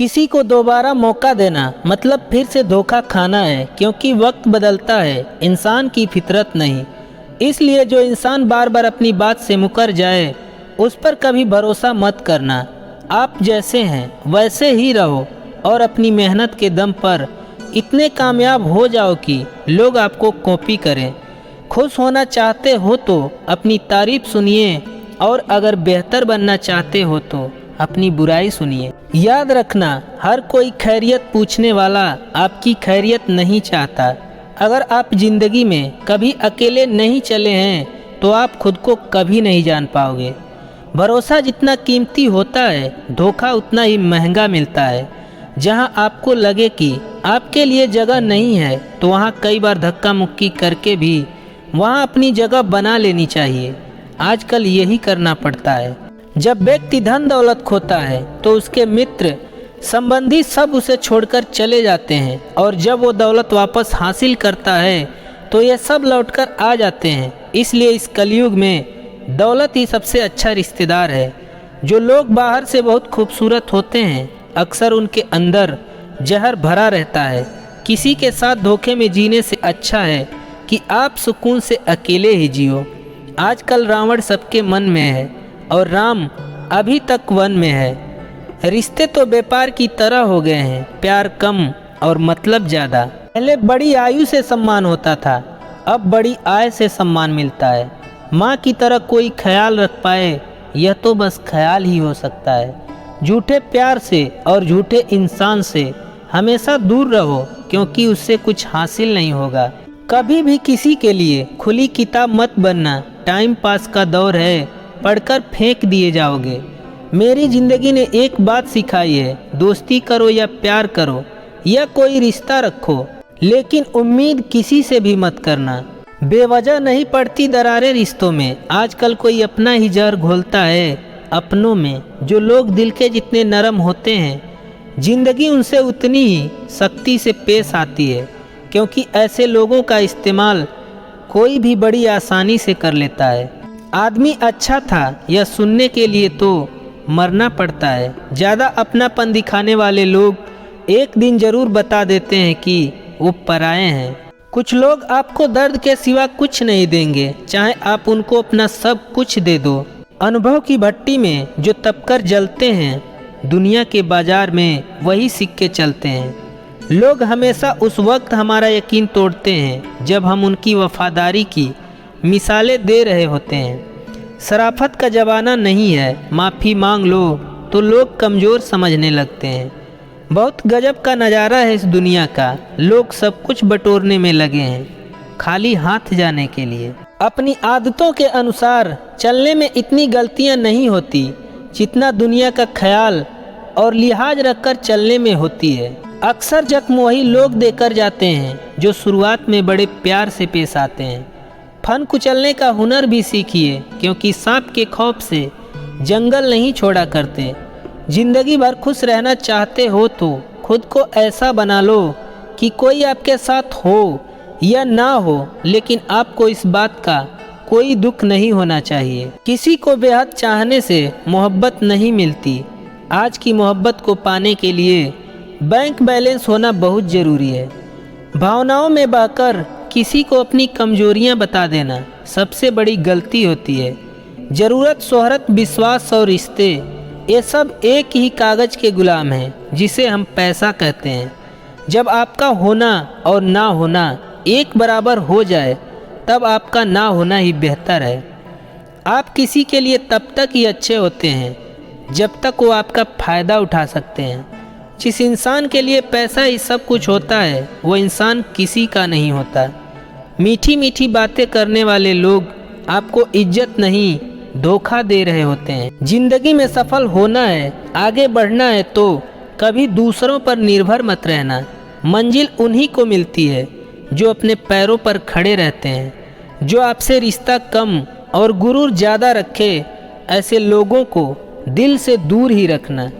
किसी को दोबारा मौका देना मतलब फिर से धोखा खाना है, क्योंकि वक्त बदलता है, इंसान की फितरत नहीं। इसलिए जो इंसान बार बार अपनी बात से मुकर जाए उस पर कभी भरोसा मत करना। आप जैसे हैं वैसे ही रहो और अपनी मेहनत के दम पर इतने कामयाब हो जाओ कि लोग आपको कॉपी करें। खुश होना चाहते हो तो अपनी तारीफ सुनिए, और अगर बेहतर बनना चाहते हो तो अपनी बुराई सुनिए। याद रखना, हर कोई खैरियत पूछने वाला आपकी खैरियत नहीं चाहता। अगर आप ज़िंदगी में कभी अकेले नहीं चले हैं तो आप खुद को कभी नहीं जान पाओगे। भरोसा जितना कीमती होता है, धोखा उतना ही महंगा मिलता है। जहां आपको लगे कि आपके लिए जगह नहीं है तो वहां कई बार धक्का मुक्की करके भी वहां अपनी जगह बना लेनी चाहिए। आजकल यही करना पड़ता है। जब व्यक्ति धन दौलत खोता है तो उसके मित्र संबंधी सब उसे छोड़कर चले जाते हैं, और जब वो दौलत वापस हासिल करता है तो ये सब लौटकर आ जाते हैं। इसलिए इस कलयुग में दौलत ही सबसे अच्छा रिश्तेदार है। जो लोग बाहर से बहुत खूबसूरत होते हैं, अक्सर उनके अंदर जहर भरा रहता है। किसी के साथ धोखे में जीने से अच्छा है कि आप सुकून से अकेले ही जियो। आजकल रावण सबके मन में है और राम अभी तक वन में है। रिश्ते तो व्यापार की तरह हो गए हैं, प्यार कम और मतलब ज़्यादा। पहले बड़ी आयु से सम्मान होता था, अब बड़ी आय से सम्मान मिलता है। माँ की तरह कोई ख्याल रख पाए यह तो बस ख्याल ही हो सकता है। झूठे प्यार से और झूठे इंसान से हमेशा दूर रहो, क्योंकि उससे कुछ हासिल नहीं होगा। कभी भी किसी के लिए खुली किताब मत बनना। टाइम पास का दौर है, पढ़कर फेंक दिए जाओगे। मेरी ज़िंदगी ने एक बात सिखाई है, दोस्ती करो या प्यार करो या कोई रिश्ता रखो, लेकिन उम्मीद किसी से भी मत करना। बेवजह नहीं पड़ती दरारें रिश्तों में। आजकल कोई अपना ही जहर घोलता है अपनों में। जो लोग दिल के जितने नरम होते हैं, ज़िंदगी उनसे उतनी ही सख्ती से पेश आती है, क्योंकि ऐसे लोगों का इस्तेमाल कोई भी बड़ी आसानी से कर लेता है। आदमी अच्छा था यह सुनने के लिए तो मरना पड़ता है। ज़्यादा अपनापन दिखाने वाले लोग एक दिन ज़रूर बता देते हैं कि वो पराए हैं। कुछ लोग आपको दर्द के सिवा कुछ नहीं देंगे, चाहे आप उनको अपना सब कुछ दे दो। अनुभव की भट्टी में जो तपकर जलते हैं, दुनिया के बाजार में वही सिक्के चलते हैं। लोग हमेशा उस वक्त हमारा यकीन तोड़ते हैं जब हम उनकी वफादारी की मिसालें दे रहे होते हैं। शराफत का ज़माना नहीं है, माफ़ी मांग लो तो लोग कमज़ोर समझने लगते हैं। बहुत गजब का नज़ारा है इस दुनिया का। लोग सब कुछ बटोरने में लगे हैं, खाली हाथ जाने के लिए। अपनी आदतों के अनुसार चलने में इतनी गलतियां नहीं होती जितना दुनिया का ख्याल और लिहाज रखकर चलने में होती है। अक्सर जख्म वही लोग देकर जाते हैं जो शुरुआत में बड़े प्यार से पेश आते हैं। फन कुचलने का हुनर भी सीखिए, क्योंकि सांप के खौफ से जंगल नहीं छोड़ा करते। ज़िंदगी भर खुश रहना चाहते हो तो खुद को ऐसा बना लो कि कोई आपके साथ हो या ना हो, लेकिन आपको इस बात का कोई दुख नहीं होना चाहिए। किसी को बेहद चाहने से मोहब्बत नहीं मिलती। आज की मोहब्बत को पाने के लिए बैंक बैलेंस होना बहुत ज़रूरी है। भावनाओं में बहकर किसी को अपनी कमजोरियां बता देना सबसे बड़ी गलती होती है। ज़रूरत, शोहरत, विश्वास और रिश्ते, ये सब एक ही कागज़ के गुलाम हैं जिसे हम पैसा कहते हैं। जब आपका होना और ना होना एक बराबर हो जाए तब आपका ना होना ही बेहतर है। आप किसी के लिए तब तक ही अच्छे होते हैं जब तक वो आपका फ़ायदा उठा सकते हैं। जिस इंसान के लिए पैसा ही सब कुछ होता है वो इंसान किसी का नहीं होता। मीठी मीठी बातें करने वाले लोग आपको इज्जत नहीं, धोखा दे रहे होते हैं। ज़िंदगी में सफल होना है, आगे बढ़ना है तो कभी दूसरों पर निर्भर मत रहना। मंजिल उन्हीं को मिलती है जो अपने पैरों पर खड़े रहते हैं। जो आपसे रिश्ता कम और गुरूर ज़्यादा रखे, ऐसे लोगों को दिल से दूर ही रखना।